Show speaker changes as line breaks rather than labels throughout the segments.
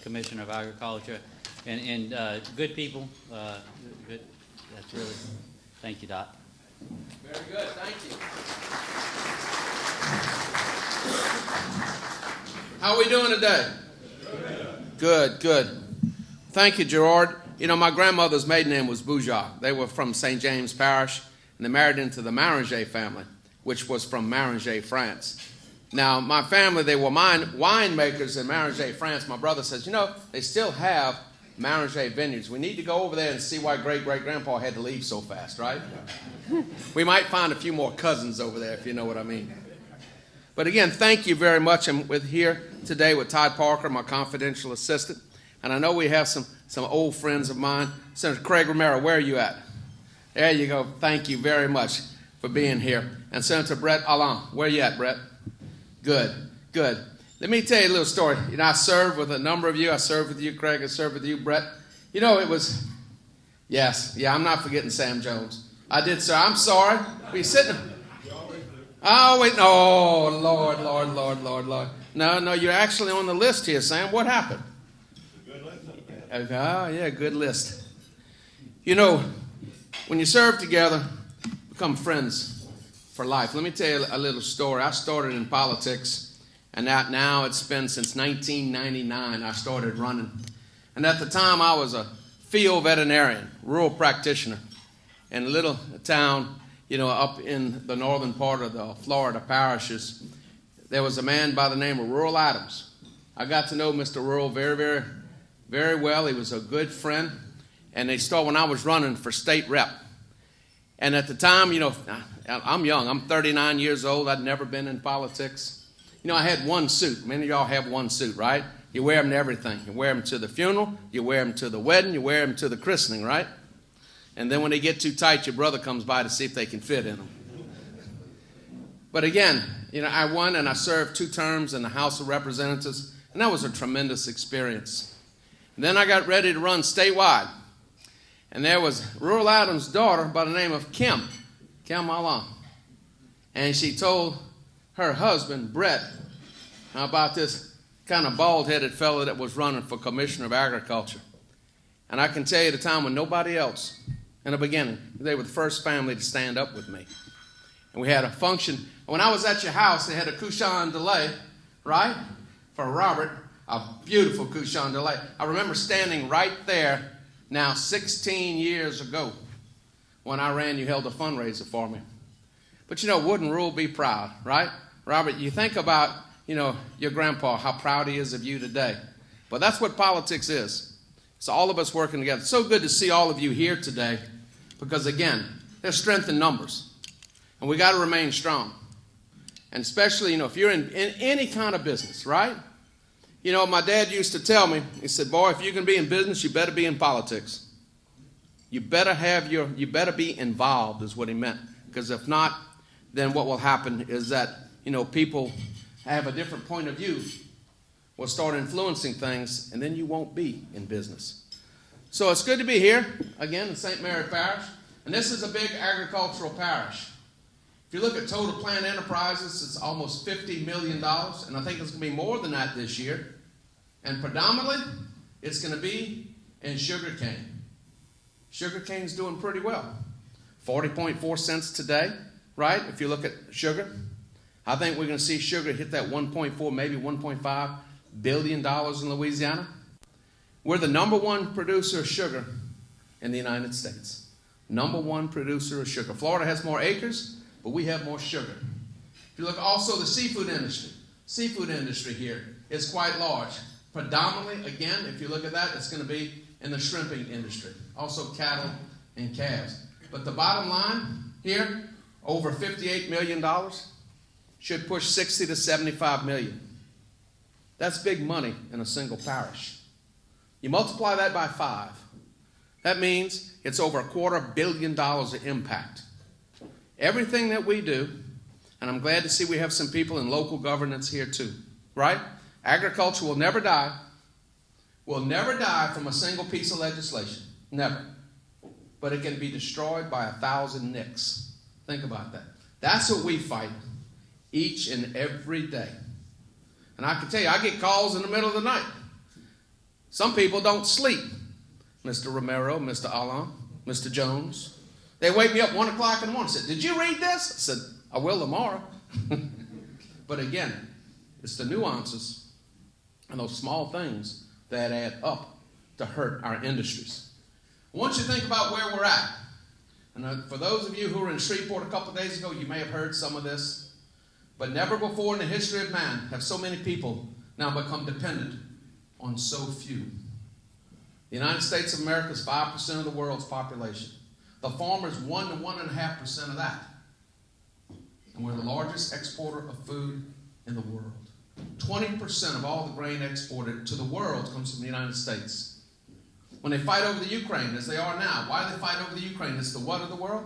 Commissioner of Agriculture, and good people. Good. That's really. Thank you, Dot.
Very good. Thank you. How are we doing today? Good, good. Thank you, Gerard. You know, my grandmother's maiden name was Boujard. They were from St. James Parish, and they married into the Maringet family, which was from Maringet, France. Now, my family, they were winemakers in Maringet, France. My brother says, you know, they still have Maringet vineyards. We need to go over there and see why great-great-grandpa had to leave so fast, right? We might find a few more cousins over there, if you know what I mean. But again, thank you very much. I'm here today with Todd Parker, my confidential assistant. And I know we have some old friends of mine. Senator Craig Romero, where are you at? There you go. Thank you very much for being here. And Senator Brett Allen, where are you at, Brett? Good, good. Let me tell you a little story. You know, I served with a number of you. I served with you, Craig. I served with you, Brett. You know, it was, I'm not forgetting Sam Jones. I did, sir. I'm sorry. Were you sitting? Oh, wait. Oh, Lord. No, you're actually on the list here, Sam. What happened?
Good list.
Oh, yeah, good list. You know, when you serve together, become friends for life. Let me tell you a little story. I started in politics, and now it's been since 1999 I started running. And at the time, I was a field veterinarian, rural practitioner in a little town, you know, up in the northern part of the Florida parishes. There was a man by the name of Rural Adams. I got to know Mr. Rural very, very, very well. He was a good friend. And they started when I was running for state rep. And at the time, you know, I'm young. I'm 39 years old. I'd never been in politics. You know, I had one suit. Many of y'all have one suit, right? You wear them to everything. You wear them to the funeral. You wear them to the wedding. You wear them to the christening, right? And then when they get too tight, your brother comes by to see if they can fit in them. But again, you know, I won and I served 2 terms in the House of Representatives, and that was a tremendous experience. And then I got ready to run statewide. And there was Rural Adams' daughter by the name of Kim Allen. And she told her husband, Brett, about this kind of bald-headed fellow that was running for Commissioner of Agriculture. And I can tell you the time when nobody else, in the beginning, they were the first family to stand up with me. And we had a function. When I was at your house, they had a couchon de lait, right, for Robert, a beautiful couchon de lait. I remember standing right there now 16 years ago when I ran, you held a fundraiser for me. But, you know, wouldn't Rural be proud, right? Robert, you think about, you know, your grandpa, how proud he is of you today. But that's what politics is. It's all of us working together. It's so good to see all of you here today because, again, there's strength in numbers. And we got to remain strong. And especially, you know, if you're in any kind of business, right? You know, my dad used to tell me, he said, boy, if you're going to be in business, you better be in politics. You better be involved is what he meant. Because if not, then what will happen is that, you know, people have a different point of view, will start influencing things, and then you won't be in business. So it's good to be here, again, in St. Mary Parish. And this is a big agricultural parish. If you look at total plant enterprises, it's almost $50 million, and I think it's going to be more than that this year. And predominantly, it's going to be in sugarcane. Sugarcane's doing pretty well. 40.4 cents today, right? If you look at sugar, I think we're going to see sugar hit that 1.4, maybe 1.5 billion dollars in Louisiana. We're the number 1 producer of sugar in the United States. Number 1 producer of sugar. Florida has more acres, but we have more sugar. If you look also the seafood industry here is quite large. Predominantly, again, if you look at that, it's going to be in the shrimping industry. Also cattle and calves. But the bottom line here, over $58 million, should push 60 to 75 million. That's big money in a single parish. You multiply that by 5. That means it's over $250 million of impact. Everything that we do, and I'm glad to see we have some people in local governance here too, right? Agriculture will never die. Will never die from a single piece of legislation. Never. But it can be destroyed by 1,000 nicks. Think about that. That's what we fight each and every day. And I can tell you, I get calls in the middle of the night. Some people don't sleep. Mr. Romero, Mr. Allen, Mr. Jones. They wake me up 1 o'clock in the morning and say, did you read this? I said, I will tomorrow. But again, it's the nuances and those small things that add up to hurt our industries. I want you to think about where we're at. And for those of you who were in Shreveport a couple of days ago, you may have heard some of this. But never before in the history of man have so many people now become dependent on so few. The United States of America is 5% of the world's population. The farmer is 1 to 1.5% of that. And we're the largest exporter of food in the world. 20% of all the grain exported to the world comes from the United States. When they fight over the Ukraine, as they are now, why do they fight over the Ukraine? It's the what of the world?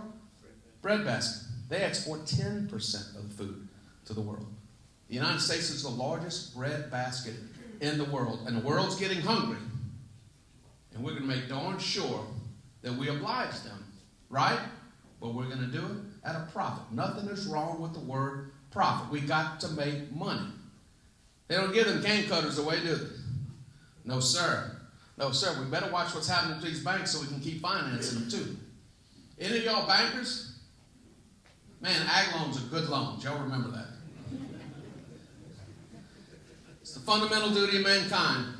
Bread basket. They export 10% of the food to the world. The United States is the largest bread basket in the world. And the world's getting hungry. And we're going to make darn sure that we oblige them. Right? But we're going to do it at a profit. Nothing is wrong with the word profit. We got to make money. They don't give them cane cutters away, do they? No, sir. No, sir. We better watch what's happening to these banks so we can keep financing them, too. Any of y'all bankers? Man, ag loans are good loans. Y'all remember that. It's the fundamental duty of mankind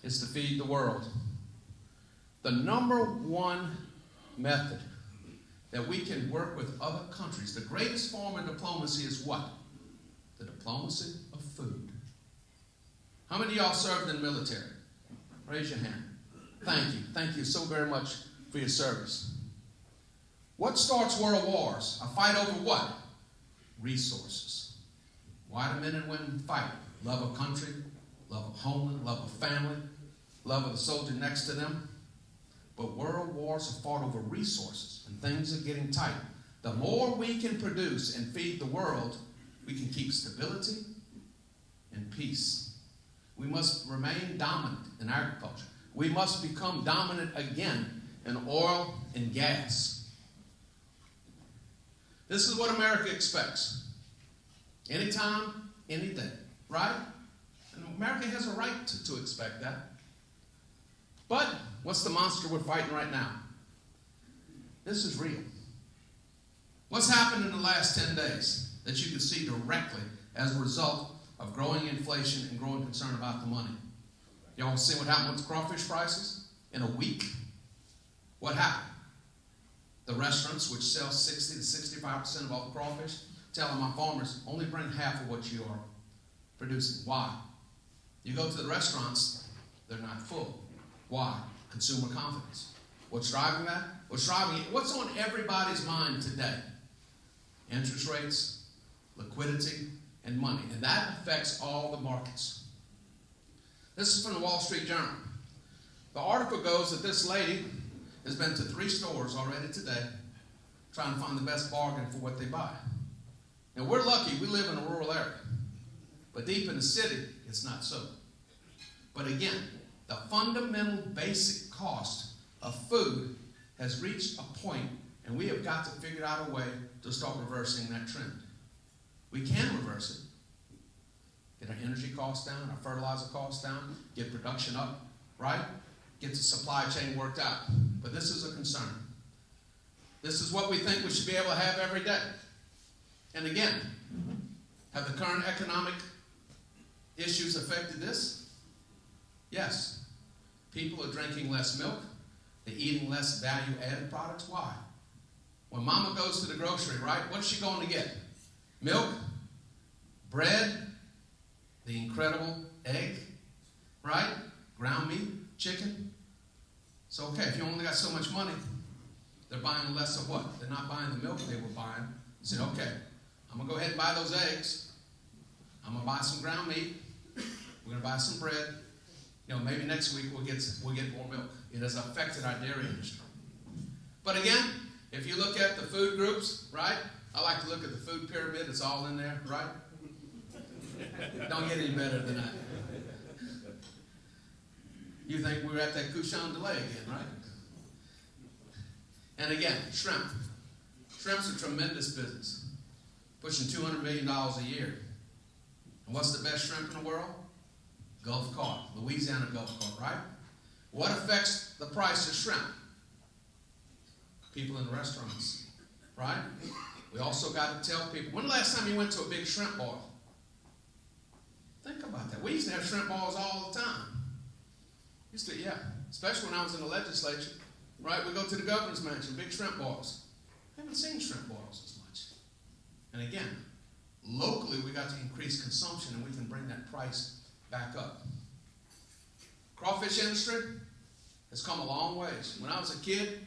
is to feed the world. The number one method that we can work with other countries, the greatest form of diplomacy is what? The diplomacy of food. How many of y'all served in the military? Raise your hand. Thank you. Thank you so very much for your service. What starts world wars? A fight over what? Resources. Why do men and women fight? Love of country, love of homeland, love of family, love of the soldier next to them. But world wars are fought over resources, and things are getting tight. The more we can produce and feed the world, we can keep stability and peace. We must remain dominant in agriculture. We must become dominant again in oil and gas. This is what America expects. Anytime, any day. Right? And America has a right to expect that. But what's the monster we're fighting right now? This is real. What's happened in the last 10 days that you can see directly as a result of growing inflation and growing concern about the money? Y'all see what happened with the crawfish prices in a week? What happened? The restaurants, which sell 60 to 65% of all the crawfish, telling my farmers, only bring half of what you are producing. Why? You go to the restaurants, they're not full. Why? Consumer confidence. What's driving that? What's driving it? What's on everybody's mind today? Interest rates, liquidity, and money. And that affects all the markets. This is from the Wall Street Journal. The article goes that this lady has been to 3 stores already today trying to find the best bargain for what they buy. Now, we're lucky we live in a rural area. But deep in the city, it's not so. But again, the fundamental basic cost of food has reached a point, and we have got to figure out a way to start reversing that trend. We can reverse it. Get our energy costs down, our fertilizer costs down, get production up, right? Get the supply chain worked out. But this is a concern. This is what we think we should be able to have every day. And again, have the current economic issues affected this? Yes. People are drinking less milk. They're eating less value-added products. Why? When mama goes to the grocery, right, what's she going to get? Milk, bread, the incredible egg, right? Ground meat, chicken. So, okay, if you only got so much money, they're buying less of what? They're not buying the milk they were buying. They said, okay, I'm going to go ahead and buy those eggs. I'm going to buy some ground meat. We're going to buy some bread. You know, maybe next week we'll get more milk. It has affected our dairy industry. But again, if you look at the food groups, right? I like to look at the food pyramid. It's all in there, right? Don't get any better than that. You think we're at that couchon delay again, right? And again, shrimp. Shrimp's a tremendous business, pushing $200 million a year. And what's the best shrimp in the world? Gulf cod, Louisiana Gulf cod, right? What affects the price of shrimp? People in restaurants, right? We also got to tell people, when the last time you went to a big shrimp boil? Think about that. We used to have shrimp boils all the time. Used to, yeah. Especially when I was in the legislature, right? We go to the governor's mansion, big shrimp boils. I haven't seen shrimp boils as much. And again, locally we got to increase consumption and we can bring that price back up. Crawfish industry has come a long ways. When I was a kid,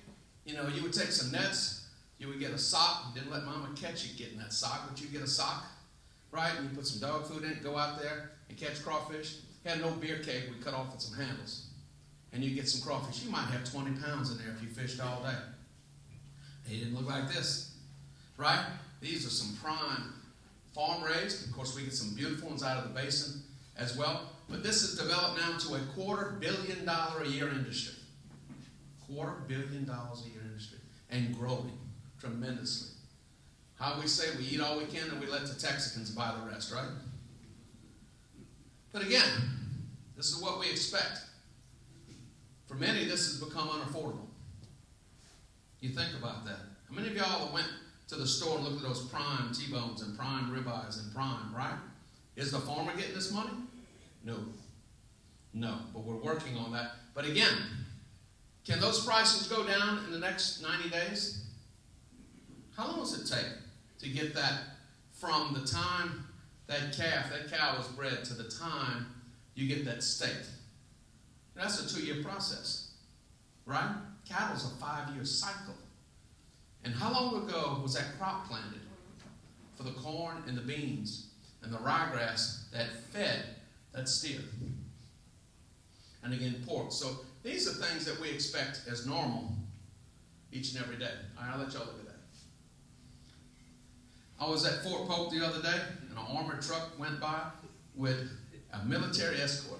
you would take some nets, you would get a sock. You didn't let mama catch you getting that sock, but you get a sock, right? And you put some dog food in it, go out there and catch crawfish. Had no beer keg, we cut off at some handles. And you get some crawfish. You might have 20 pounds in there if you fished all day. They didn't look like this, right? These are some prime farm raised. Of course, we get some beautiful ones out of the basin as well. But this has developed now to a $250 million a year industry. $250 million a year industry. And growing tremendously. How we say we eat all we can and we let the Texicans buy the rest, right? But again, this is what we expect. For many, this has become unaffordable. You think about that. How many of y'all went to the store and looked at those prime T-bones and prime ribeyes and prime, right? Is the farmer getting this money? No. No, but we're working on that. But again, can those prices go down in the next 90 days? How long does it take to get that from the time that cow is bred to the time you get that steak? That's a 2-year process, right? Cattle's a 5-year cycle. And how long ago was that crop planted for the corn and the beans and the ryegrass that fed that steer? And again, pork. So these are things that we expect as normal each and every day. All right, I'll let y'all look at that. I was at Fort Polk the other day, and an armored truck went by with a military escort.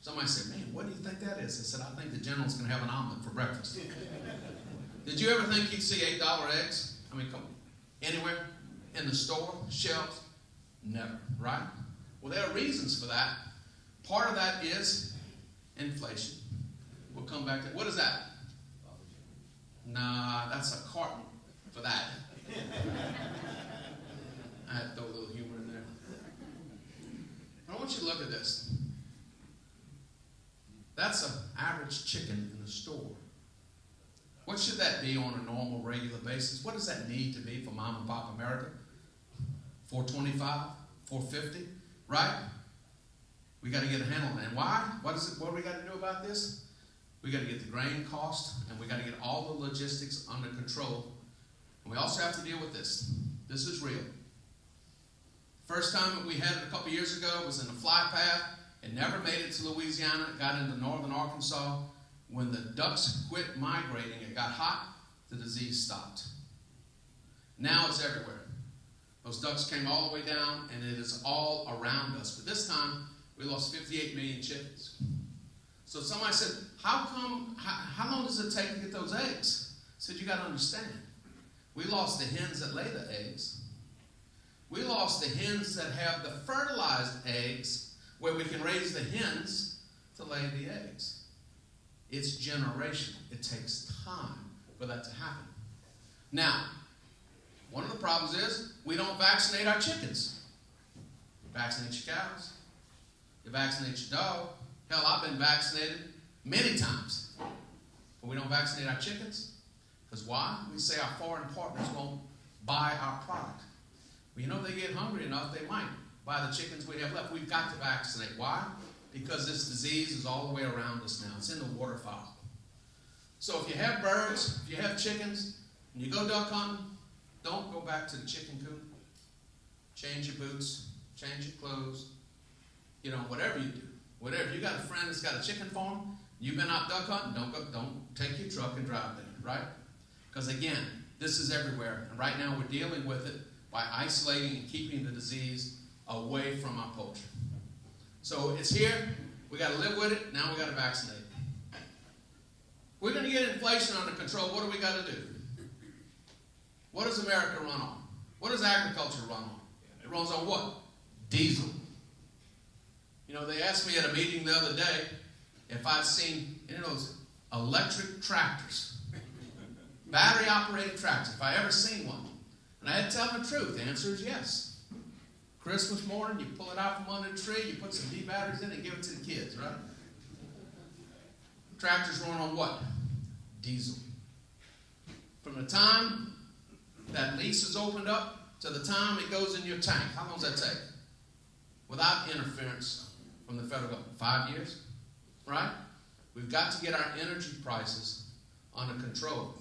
Somebody said, man, what do you think that is? I said, I think the general's going to have an omelet for breakfast. Did you ever think you'd see $8 eggs? I mean, come on. Anywhere? In the store? Shelves? Never, right? Well, there are reasons for that. Part of that is inflation. We'll come back to it. What is that? Nah, that's a carton for that. I had to throw a little humor in there. I want you to look at this. That's an average chicken in the store. What should that be on a normal, regular basis? What does that need to be for Mom and Pop America? $4.25, $4.50, right? We got to get a handle on that. And why? What do we got to do about this? We got to get the grain cost, and we got to get all the logistics under control. And we also have to deal with this. This is real. First time that we had it a couple years ago was in a fly path. It never made it to Louisiana. It got into northern Arkansas. When the ducks quit migrating, it got hot, the disease stopped. Now it's everywhere. Those ducks came all the way down, and it is all around us. But this time, we lost 58 million chickens. So somebody said, how long does it take to get those eggs? I said, you got to understand. We lost the hens that lay the eggs. We lost the hens that have the fertilized eggs where we can raise the hens to lay the eggs. It's generational. It takes time for that to happen. Now, one of the problems is we don't vaccinate our chickens. You vaccinate your cows. You vaccinate your dog. Hell, I've been vaccinated many times. But we don't vaccinate our chickens. Because why? We say our foreign partners won't buy our product. Well, if they get hungry enough, they might buy the chickens we have left. We've got to vaccinate. Why? Because this disease is all the way around us now. It's in the waterfowl. So if you have birds, if you have chickens, and you go duck hunting, don't go back to the chicken coop. Change your boots, change your clothes, whatever you do. Whatever. You got a friend that's got a chicken farm, you've been out duck hunting, don't take your truck and drive there, right? Because again, this is everywhere. And right now we're dealing with it by isolating and keeping the disease away from our poultry. So it's here. We got to live with it. Now we got to vaccinate it. We're going to get inflation under control. What do we got to do? What does America run on? What does agriculture run on? It runs on what? Diesel. You know, they asked me at a meeting the other day if I'd seen any of those electric tractors, battery-operated tractors, if I ever seen one. And I had to tell them the truth. The answer is yes. Christmas morning, you pull it out from under the tree, you put some D batteries in it and give it to the kids, right? Tractors run on what? Diesel. From the time that lease is opened up to the time it goes in your tank, how long does that take? Without interference from the federal government, 5 years, right? We've got to get our energy prices under control.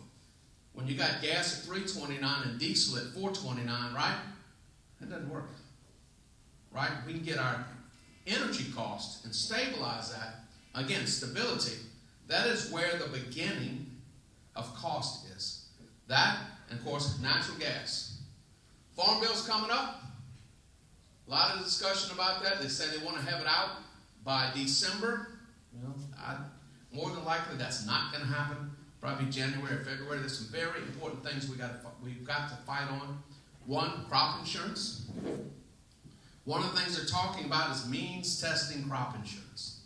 When you got gas at $3.29 and diesel at $4.29, right? That doesn't work, right? We can get our energy cost and stabilize that. Again, stability. That is where the beginning of cost is. That, and of course, natural gas. Farm bill's coming up. A lot of discussion about that. They say they want to have it out by December. You know, more than likely that's not going to happen. Probably January or February. There's some very important things we've got to fight on. One, crop insurance. One of the things they're talking about is means testing crop insurance,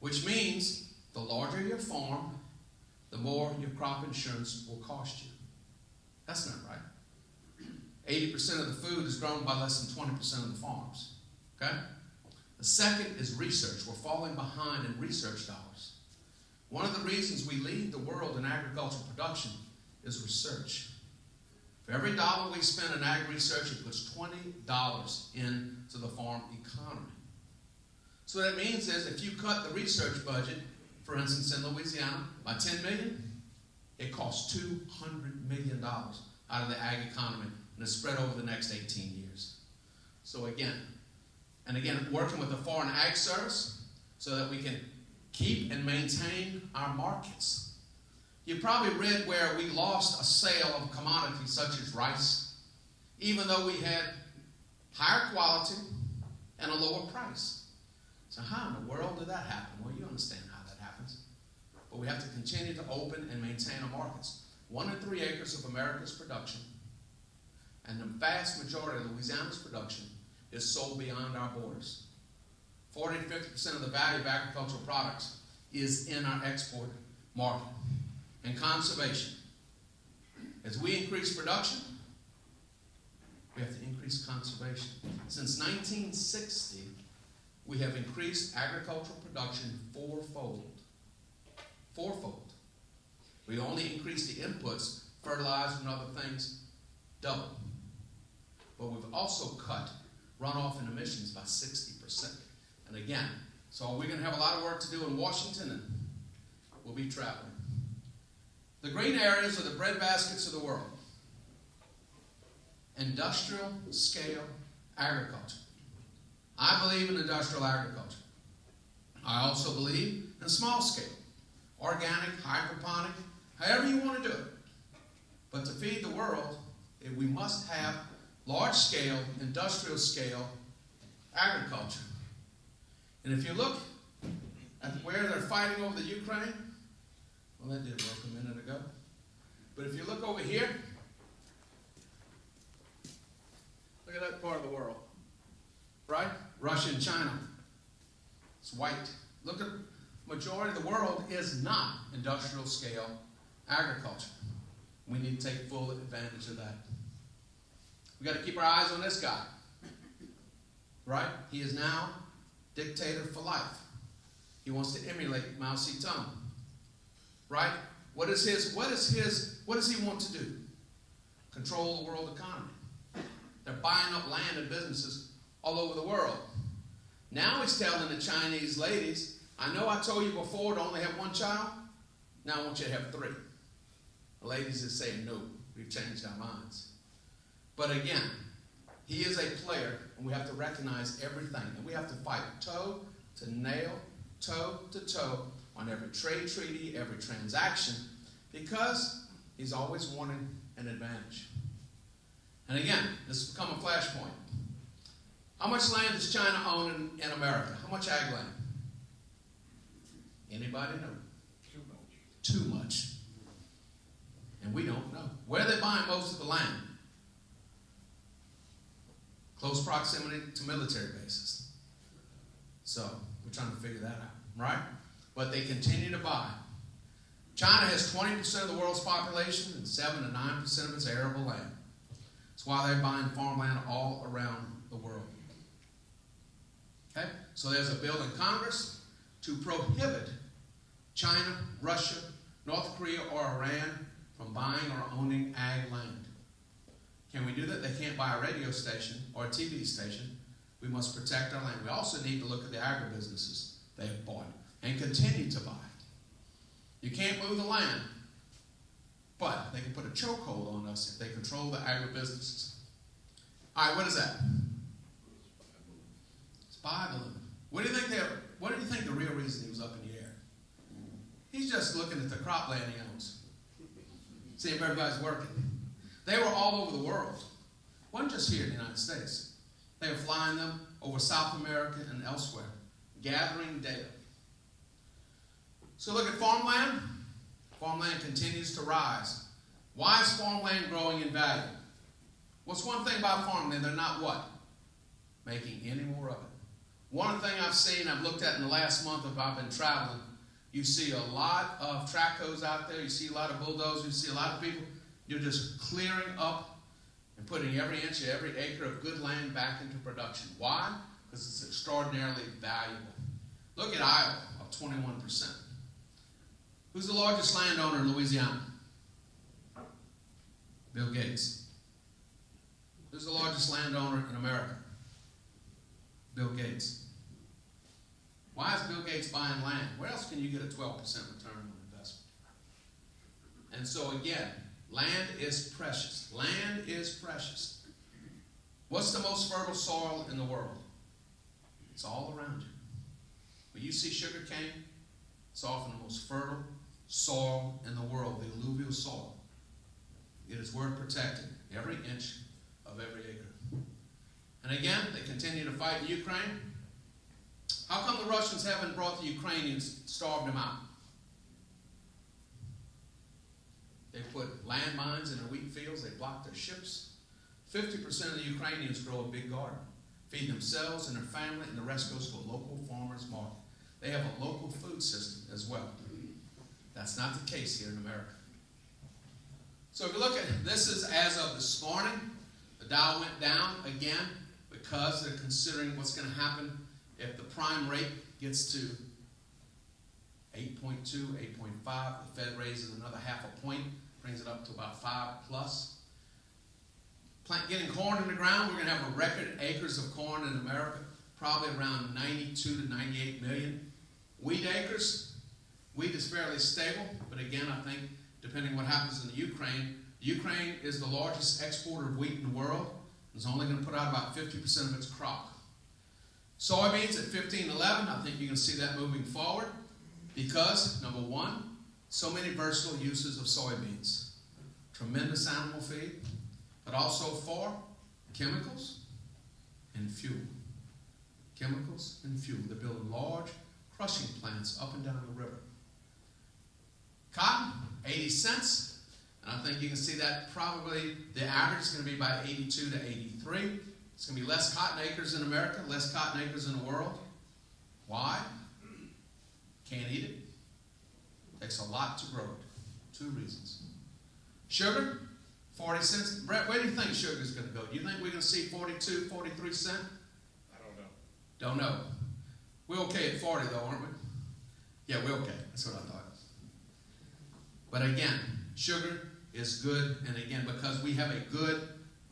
which means the larger your farm, the more your crop insurance will cost you. That's not right. 80% of the food is grown by less than 20% of the farms. Okay? The second is research. We're falling behind in research dollars. One of the reasons we lead the world in agricultural production is research. For every dollar we spend in ag research, it puts $20 into the farm economy. So what that means is if you cut the research budget, for instance, in Louisiana, by $10 million, it costs $200 million out of the ag economy, and it's spread over the next 18 years. So again, working with the Foreign Ag Service so that we can keep and maintain our markets. You probably read where we lost a sale of commodities such as rice, even though we had higher quality and a lower price. So how in the world did that happen? Well, you understand how that happens. But we have to continue to open and maintain our markets. 1 in 3 acres of America's production, and the vast majority of Louisiana's production, is sold beyond our borders. 40 to 50% of the value of agricultural products is in our export market. And conservation. As we increase production, we have to increase conservation. Since 1960, we have increased agricultural production fourfold. Fourfold. We only increased the inputs, fertilizer and other things, double. But we've also cut runoff and emissions by 60%. And again, so we're going to have a lot of work to do in Washington, and we'll be traveling. The green areas are the breadbaskets of the world. Industrial scale agriculture. I believe in industrial agriculture. I also believe in small scale, organic, hydroponic, however you want to do it. But to feed the world, we must have large scale, industrial scale agriculture. And if you look at where they're fighting over the Ukraine, well, that did work a minute ago. But if you look over here, look at that part of the world. Right? Russia and China. It's white. Look at the majority of the world is not industrial scale agriculture. We need to take full advantage of that. We've got to keep our eyes on this guy. Right? He is now dictator for life. He wants to emulate Mao Zedong. Right? What does he want to do? Control the world economy. They're buying up land and businesses all over the world. Now he's telling the Chinese ladies, I know I told you before to only have 1 child. Now I want you to have 3. The ladies are saying, no, we've changed our minds. But again, he is a player, and we have to recognize everything. And we have to fight toe to nail, toe to toe, on every trade treaty, every transaction, because he's always wanting an advantage. And again, this has become a flashpoint. How much land does China own in America? How much ag land? Anybody know? Too much. And we don't know. Where are they buying most of the land? Close proximity to military bases. So we're trying to figure that out, right? But they continue to buy. China has 20% of the world's population and 7 to 9% of its arable land. That's why they're buying farmland all around the world. Okay? So there's a bill in Congress to prohibit China, Russia, North Korea, or Iran from buying or owning ag land. Can we do that? They can't buy a radio station or a TV station. We must protect our land. We also need to look at the agribusinesses they have bought and continue to buy. You can't move the land, but they can put a chokehold on us if they control the agribusinesses. All right, what is that? Spy balloon. What do you think the real reason he was up in the air? He's just looking at the cropland he owns. See if everybody's working. They were all over the world. It wasn't just here in the United States. They were flying them over South America and elsewhere, gathering data. So look at farmland. Farmland continues to rise. Why is farmland growing in value? What's one thing about farmland? They're not what? Making any more of it. One thing I've seen, I've looked at in the last month if I've been traveling, you see a lot of tractors out there, you see a lot of bulldozers, you see a lot of people, you're just clearing up and putting every inch of every acre of good land back into production. Why? Because it's extraordinarily valuable. Look at Iowa, up 21%. Who's the largest landowner in Louisiana? Bill Gates. Who's the largest landowner in America? Bill Gates. Why is Bill Gates buying land? Where else can you get a 12% return on investment? And so again, land is precious. Land is precious. What's the most fertile soil in the world? It's all around you. When you see sugar cane, it's often the most fertile soil in the world, the alluvial soil. It is worth protecting every inch of every acre. And again, they continue to fight in Ukraine. How come the Russians haven't brought the Ukrainians, starved them out? They put landmines in their wheat fields, they block their ships. 50% of the Ukrainians grow a big garden, feed themselves and their family, and the rest goes to a local farmer's market. They have a local food system as well. That's not the case here in America. So if you look at this, is as of this morning, the Dow went down again because they're considering what's going to happen if the prime rate gets to 8.2, 8.5. The Fed raises another half a point, brings it up to about 5 plus. Getting corn in the ground, we're going to have a record acres of corn in America, probably around 92 to 98 million. Wheat acres, wheat is fairly stable, but again, I think depending what happens in the Ukraine is the largest exporter of wheat in the world. It's only going to put out about 50% of its crop. Soybeans at 15.11, I think you're going to see that moving forward because, number one, so many versatile uses of soybeans. Tremendous animal feed, but also for chemicals and fuel. Chemicals and fuel. They're building large crushing plants up and down the river. Cotton, 80 cents. And I think you can see that probably the average is going to be about 82 to 83. It's going to be less cotton acres in America, less cotton acres in the world. Why? Can't eat it. Takes a lot to grow it. 2 reasons. Sugar, 40 cents. Brett, where do you think sugar is going to go? Do you think we're going to see 42, 43 cents?
I don't know.
Don't know. We're okay at 40 though, aren't we? Yeah, we're okay. That's what I thought. But again, sugar is good, and again, because we have a good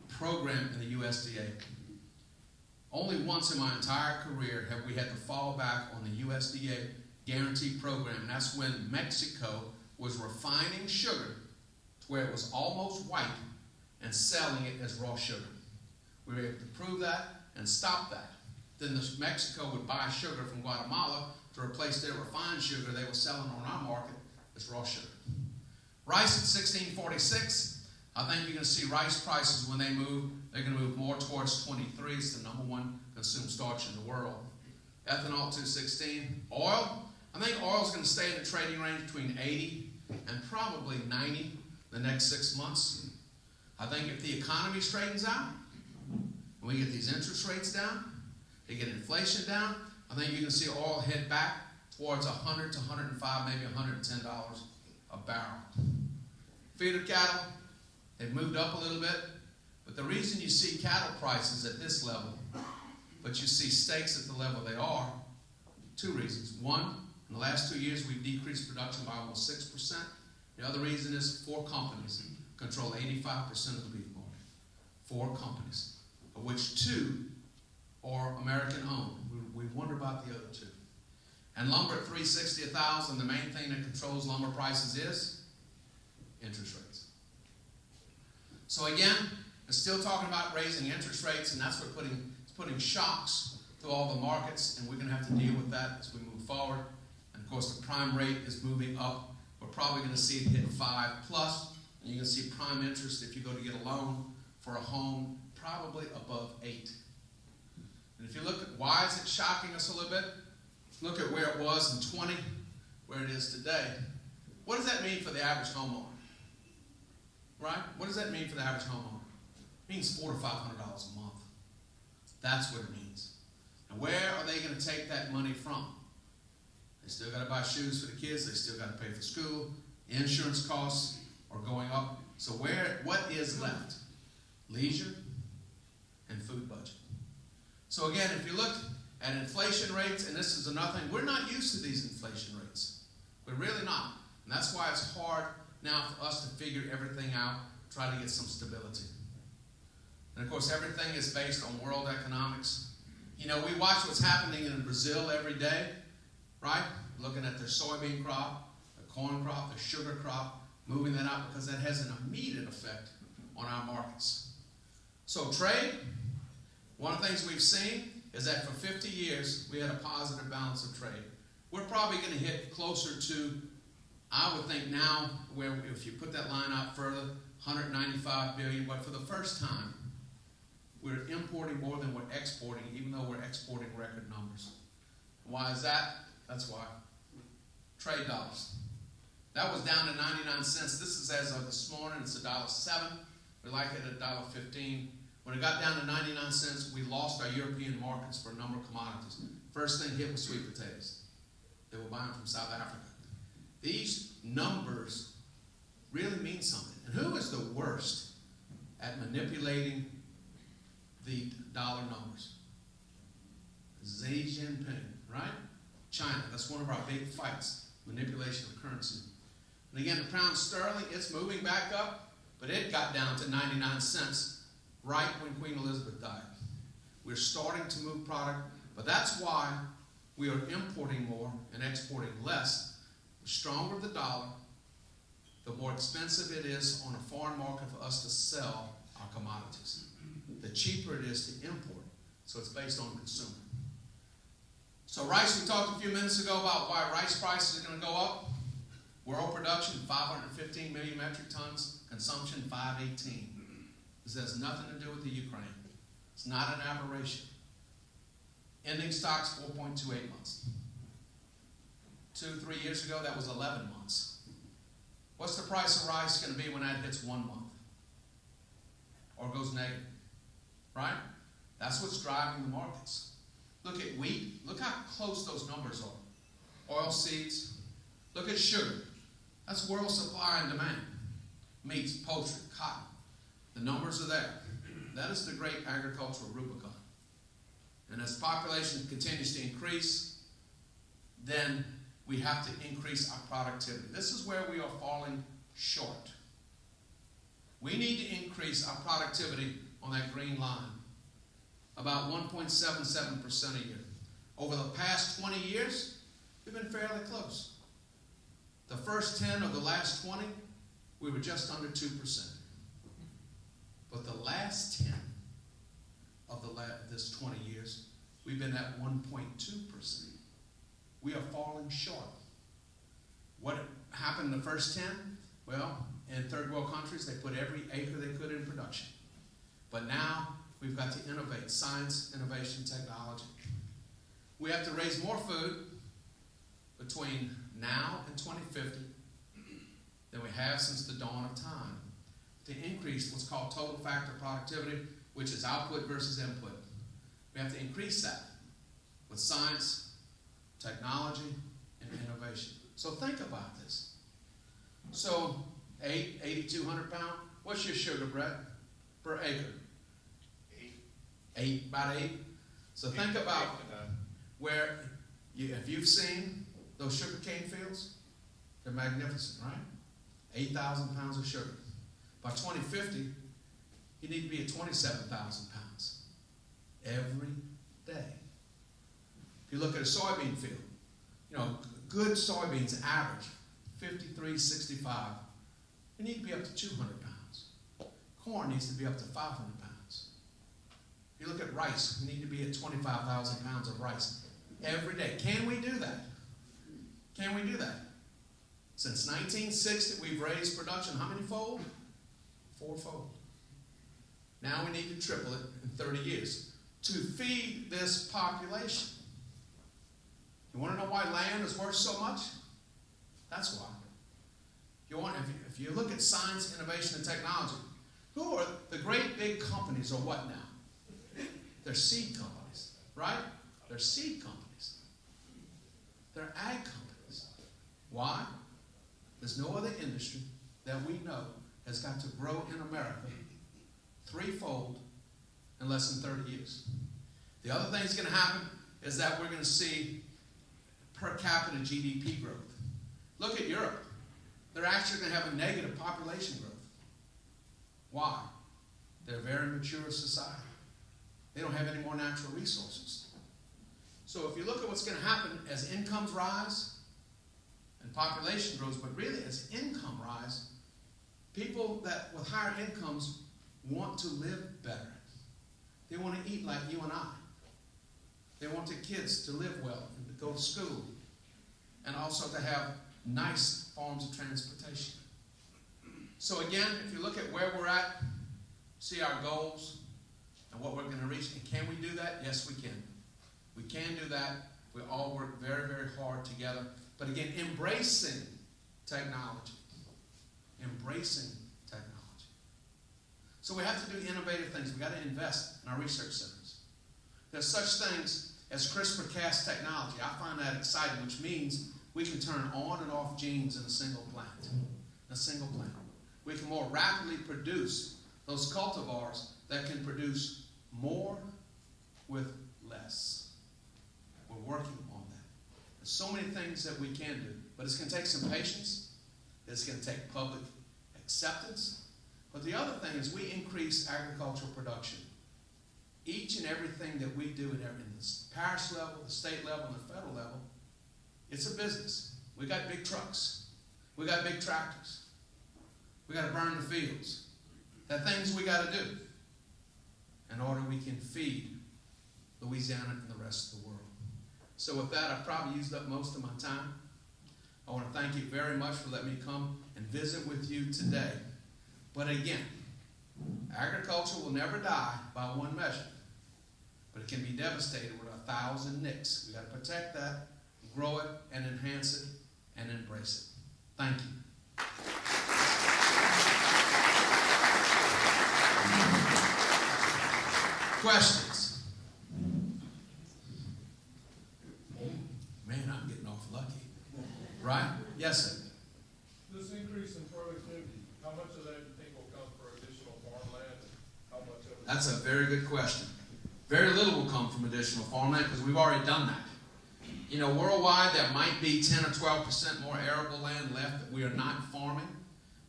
program in the USDA. Only once in my entire career have we had to fall back on the USDA guarantee program, and that's when Mexico was refining sugar to where it was almost white and selling it as raw sugar. We were able to prove that and stop that. Then Mexico would buy sugar from Guatemala to replace their refined sugar they were selling on our market as raw sugar. Rice at 16.46. I think you're going to see rice prices when they move. They're going to move more towards 23. It's the #1 consumed starch in the world. Ethanol 2.16. Oil. I think oil's going to stay in the trading range between 80 and probably 90 the next 6 months. I think if the economy straightens out, and we get these interest rates down, they get inflation down, I think you can see oil head back towards $100 to $105, maybe $110 a barrel. Feeder cattle, they've moved up a little bit, but the reason you see cattle prices at this level, but you see steaks at the level they are, two reasons. One, in the last 2 years, we've decreased production by almost 6%. The other reason is 4 companies control 85% of the beef market. 4 companies, of which 2 are American-owned. We wonder about the other 2. And lumber at $360 a thousand, the main thing that controls lumber prices is interest rates. So again, we're still talking about raising interest rates, and that's what it's putting shocks through all the markets, and we're going to have to deal with that as we move forward. And of course, the prime rate is moving up. We're probably going to see it hit 5+, and you can see prime interest if you go to get a loan for a home, probably above 8. And if you look at why is it shocking us a little bit, look at where it was in 20, where it is today. What does that mean for the average homeowner? Right? What does that mean for the average homeowner? It means $400 to $500 a month. That's what it means. And where are they going to take that money from? They still got to buy shoes for the kids. They still got to pay for school. Insurance costs are going up. So what is left? Leisure and food budget. So again, if you look at inflation rates, and this is another thing, we're not used to these inflation rates. We're really not. And that's why it's hard now for us to figure everything out, try to get some stability. And of course, everything is based on world economics. You know, we watch what's happening in Brazil every day, right? Looking at their soybean crop, their corn crop, their sugar crop, moving that out because that has an immediate effect on our markets. So trade, one of the things we've seen is that for 50 years, we had a positive balance of trade. We're probably going to hit closer to, I would think now, where if you put that line out further, 195 billion, but for the first time, we're importing more than we're exporting, even though we're exporting record numbers. Why is that? That's why. Trade dollars. That was down to 99 cents. This is as of this morning. It's $1.07. We like it at $1.15. When it got down to 99 cents, we lost our European markets for a number of commodities. First thing hit was sweet potatoes. They were buying from South Africa. These numbers really mean something. And who is the worst at manipulating the dollar numbers? Xi Jinping, right? China, that's one of our big fights, manipulation of currency. And again, the pound sterling, it's moving back up, but it got down to 99 cents right when Queen Elizabeth died. We're starting to move product, but that's why we are importing more and exporting less. The stronger the dollar, the more expensive it is on a foreign market for us to sell our commodities. The cheaper it is to import, so it's based on the consumer. So rice, we talked a few minutes ago about why rice prices are going to go up. World production, 515 million metric tons. Consumption, 518. This has nothing to do with the Ukraine. It's not an aberration. Ending stocks, 4.28 months. 2-3 years ago, that was 11 months. What's the price of rice going to be when that hits 1 month? Or goes negative? Right? That's what's driving the markets. Look at wheat. Look how close those numbers are. Oil seeds. Look at sugar. That's world supply and demand. Meats, poultry, cotton. The numbers are there. That is the great agricultural Rubicon. And as population continues to increase, then we have to increase our productivity. This is where we are falling short. We need to increase our productivity on that green line about 1.77% a year. Over the past 20 years, we've been fairly close. The first 10 of the last 20, we were just under 2%. But the last 10 of this 20 years, we've been at 1.2%. We are falling short. What happened in the first 10? Well, in third world countries, they put every acre they could in production. But now, we've got to innovate. Science, innovation, technology. We have to raise more food between now and 2050 than we have since the dawn of time to increase what's called total factor productivity, which is output versus input. We have to increase that with science, technology, and innovation. So think about this. So 8,200 pounds. What's your sugar, Brett, per acre? 8, about 8. So think about where, if you've seen those sugar cane fields, they're magnificent, right? 8,000 pounds of sugar. By 2050, you need to be at 27,000 pounds every day. If you look at a soybean field, you know, good soybeans average 53, 65. You need to be up to 200 pounds. Corn needs to be up to 500 pounds. If you look at rice, we need to be at 25,000 pounds of rice every day. Can we do that? Can we do that? Since 1960, we've raised production how many fold? 4-fold. Now we need to triple it in 30 years to feed this population. You want to know why land is worth so much? That's why. If you look at science, innovation, and technology, who are the great big companies are what now? They're seed companies, right? They're seed companies. They're ag companies. Why? There's no other industry that we know has got to grow in America 3-fold in less than 30 years. The other thing that's going to happen is that we're going to see per capita GDP growth. Look at Europe. They're actually going to have a negative population growth. Why? They're a very mature society. They don't have any more natural resources. So if you look at what's going to happen as incomes rise and population grows, but really as income rise, people that with higher incomes want to live better. They want to eat like you and I. They want their kids to live well and to go to school, and also to have nice forms of transportation. So again, if you look at where we're at, see our goals and what we're going to reach, and can we do that? Yes, we can. We can do that. We all work very, very hard together. But again, embracing technology. Embracing technology. So we have to do innovative things. We've got to invest in our research centers. There's such things as CRISPR-Cas technology. I find that exciting, which means we can turn on and off genes in a single plant. In a single plant. We can more rapidly produce those cultivars that can produce more with less. We're working on that. There's so many things that we can do, but it's going to take some patience. It's going to take public acceptance. But the other thing is we increase agricultural production. Each and everything that we do in the parish level, the state level, and the federal level, it's a business. We got big trucks. We got big tractors. We got to burn the fields. There are things we got to do in order we can feed Louisiana and the rest of the world. So with that, I've probably used up most of my time. I want to thank you very much for letting me come and visit with you today. But again, agriculture will never die by one measure, but it can be devastated with 1,000 nicks. We've got to protect that, grow it, and enhance it, and embrace it. Thank you. Questions? Man, I'm getting off lucky. Right? Yes, sir.
This increase in productivity, how much of that do you think will come for additional farmland? How much of it?
That's a very good question. Very little will come from additional farmland because we've already done that. You know, worldwide there might be 10 or 12% more arable land left that we are not farming.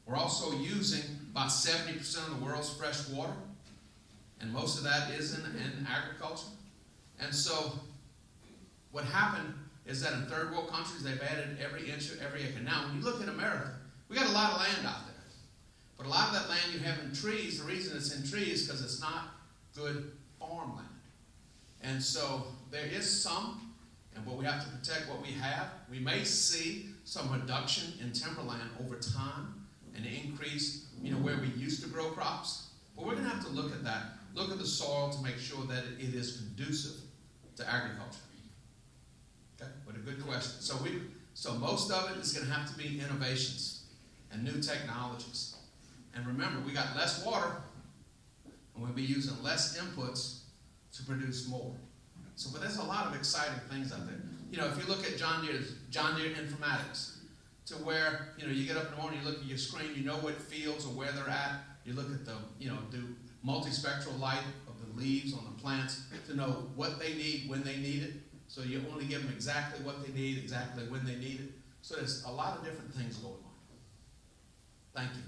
We're also using about 70% of the world's fresh water, and most of that is in agriculture. And so what happened is that in third world countries, they've added every inch of every acre. Now, when you look at America, we got a lot of land out there. But a lot of that land you have in trees, the reason it's in trees is because it's not good farmland. And so there is some, but we have to protect what we have. We may see some reduction in timberland over time and an increase, where we used to grow crops. But we're going to have to look at that, look at the soil to make sure that it is conducive to agriculture. Okay, what a good question. So most of it is going to have to be innovations and new technologies. And remember, we got less water, and we'll be using less inputs to produce more. So, but there's a lot of exciting things out there. You know, if you look at John Deere Informatics, to where, you know, you get up in the morning, you look at your screen, you know what fields or where they're at. You look at the, you know, do multispectral light of the leaves on the plants to know what they need, when they need it. So you only give them exactly what they need, exactly when they need it. So there's a lot of different things going on. Thank you.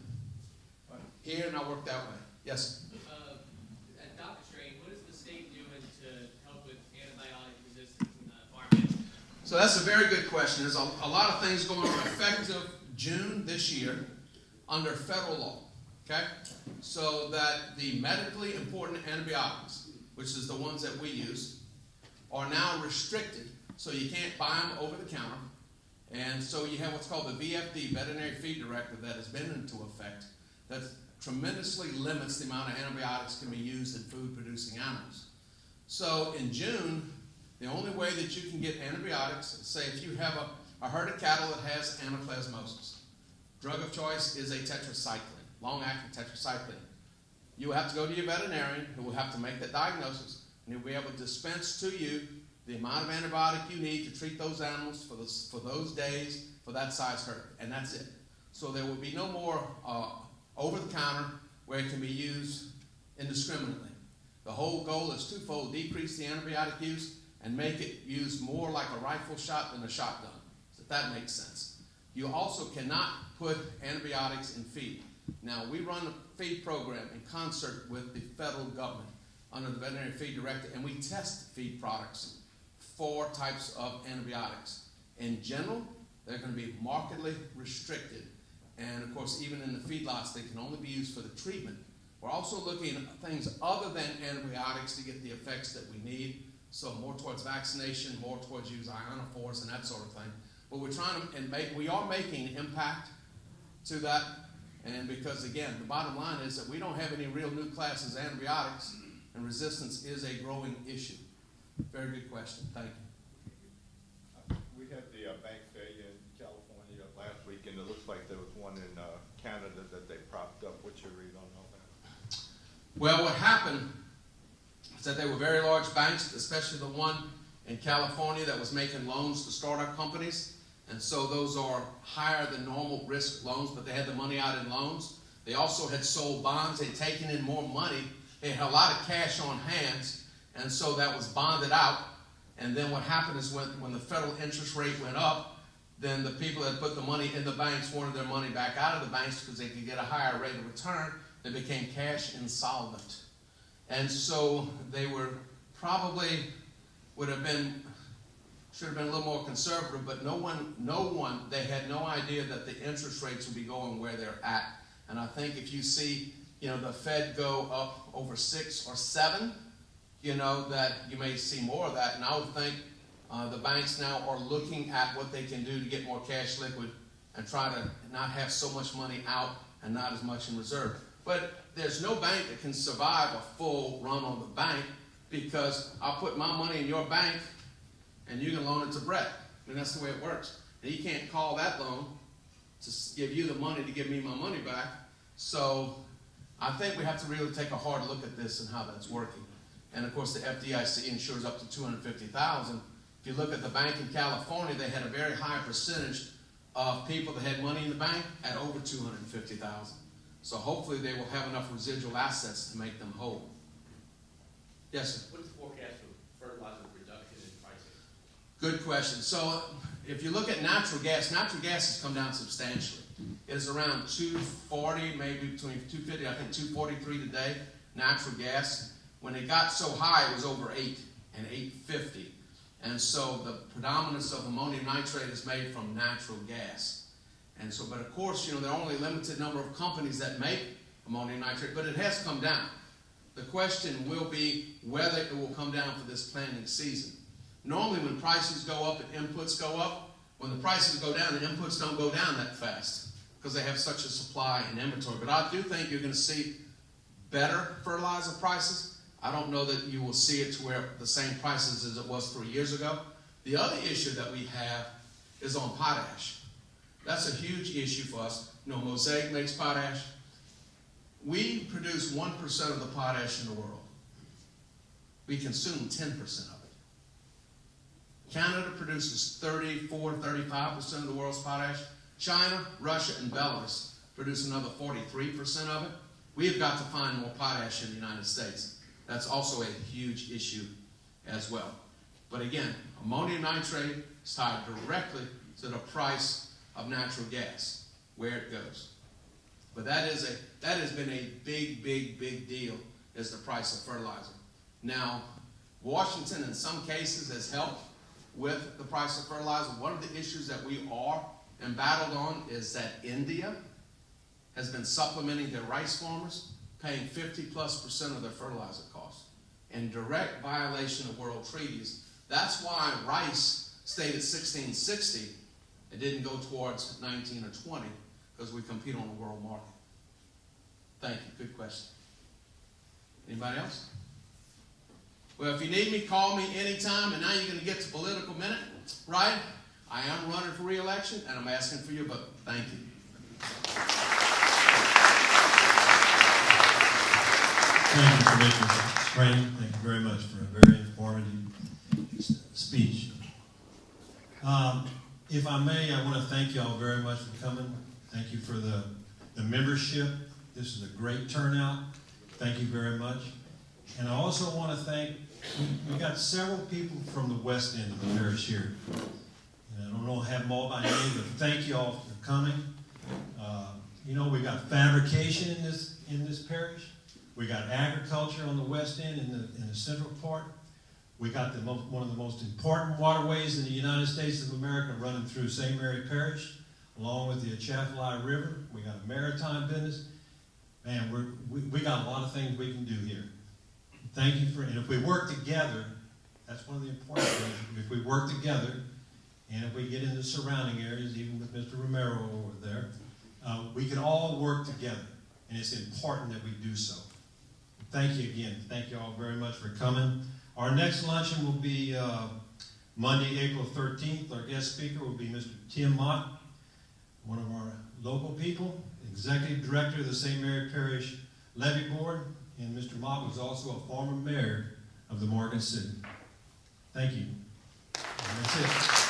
Here, and I'll work that way. Yes?
At Dr. Strain, what is the state doing to help with antibiotic resistance in the farmland?
So that's a very good question. There's a lot of things going on effective June this year under federal law. Okay? So that the medically important antibiotics, which is the ones that we use, are now restricted. So you can't buy them over the counter. And so you have what's called the VFD, Veterinary Feed Directive, that has been into effect that tremendously limits the amount of antibiotics can be used in food-producing animals. So in June, the only way that you can get antibiotics, say if you have a herd of cattle that has anaplasmosis, drug of choice is a tetracycline, long-acting tetracycline. You will have to go to your veterinarian who will have to make that diagnosis, and he'll be able to dispense to you the amount of antibiotic you need to treat those animals for those days for that size herd, and that's it. So there will be no more over-the-counter where it can be used indiscriminately. The whole goal is twofold: decrease the antibiotic use and make it used more like a rifle shot than a shotgun, if that makes sense. You also cannot put antibiotics in feed. Now, we run a feed program in concert with the federal government under the Veterinary Feed Directive, and we test feed products for types of antibiotics. In general, they're going to be markedly restricted. And of course, even in the feedlots, they can only be used for the treatment. We're also looking at things other than antibiotics to get the effects that we need. So more towards vaccination, more towards use ionophores and that sort of thing. But we're trying to, we are making impact to that. And because again, the bottom line is that we don't have any real new classes of antibiotics, and resistance is a growing issue. Very good question. Thank you.
We had the bank failure in California last week, and it looks like there was one in Canada that they propped up. What's your read on all that?
Well, what happened is that they were very large banks, especially the one in California that was making loans to startup companies. And so those are higher than normal risk loans, but they had the money out in loans. They also had sold bonds. They'd taken in more money. They had a lot of cash on hands, and so that was bonded out. And then what happened is when the federal interest rate went up, then the people that put the money in the banks wanted their money back out of the banks because they could get a higher rate of return. They became cash insolvent. And so they were probably should have been a little more conservative, but they had no idea that the interest rates would be going where they're at. And I think if you see, the Fed go up over 6 or 7, that you may see more of that. And I would think the banks now are looking at what they can do to get more cash liquid and try to not have so much money out and not as much in reserve. But there's no bank that can survive a full run on the bank, because I'll put my money in your bank and you can loan it to Brett. And that's the way it works. And he can't call that loan to give you the money to give me my money back. So I think we have to really take a hard look at this and how that's working. And of course, the FDIC insures up to $250,000. If you look at the bank in California, they had a very high percentage of people that had money in the bank at over $250,000. So hopefully they will have enough residual assets to make them whole. Yes, sir?
What's the forecast for fertilizer production and pricing?
Good question. So if you look at natural gas has come down substantially. It is around $2.40, maybe between $2.50, I think $2.43 today, natural gas. When it got so high, it was over $8 and $8.50. And so the predominance of ammonium nitrate is made from natural gas. And so, but of course, there are only a limited number of companies that make ammonium nitrate, but it has come down. The question will be whether it will come down for this planting season. Normally when prices go up and inputs go up, when the prices go down, the inputs don't go down that fast because they have such a supply and inventory. But I do think you're going to see better fertilizer prices. I don't know that you will see it to where the same prices as it was 3 years ago. The other issue that we have is on potash. That's a huge issue for us. Mosaic makes potash. We produce 1% of the potash in the world. We consume 10% of it. Canada produces 34-35% of the world's potash. China, Russia, and Belarus produce another 43% of it. We have got to find more potash in the United States. That's also a huge issue as well. But again, ammonium nitrate is tied directly to the price of natural gas, where it goes. But that has been a big deal, is the price of fertilizer. Now, Washington in some cases has helped with the price of fertilizer. One of the issues that we are embattled on is that India has been supplementing their rice farmers, paying 50+% of their fertilizer costs, in direct violation of world treaties. That's why rice stayed at 1660. It didn't go towards 19 or 20, because we compete on the world market. Thank you. Good question. Anybody else? Well, if you need me, call me anytime. And now you're going to get to political minute, right? I am running for re-election, and I'm asking for your vote. Thank you.
Thank you, Commissioner Strain. Thank you very much for a very informative speech. If I may, I want to thank you all very much for coming. Thank you for the membership. This is a great turnout. Thank you very much. And I also want to thank, we got several people from the west end of the parish here. And I don't know, have them all by name, but thank you all for coming. You know, we got fabrication in this parish. We got agriculture on the west end in the central part. We got one of the most important waterways in the United States of America running through St. Mary Parish, along with the Atchafalaya River. We got a maritime business. Man, we got a lot of things we can do here. Thank you for, and if we work together, that's one of the important things. If we work together, and if we get into surrounding areas, even with Mr. Romero over there, we can all work together, and it's important that we do so. Thank you again. Thank you all very much for coming. Our next luncheon will be Monday, April 13th. Our guest speaker will be Mr. Tim Mott, one of our local people, Executive Director of the St. Mary Parish Levy Board, and Mr. Mott was also a former mayor of the Morgan City. Thank you. And that's it.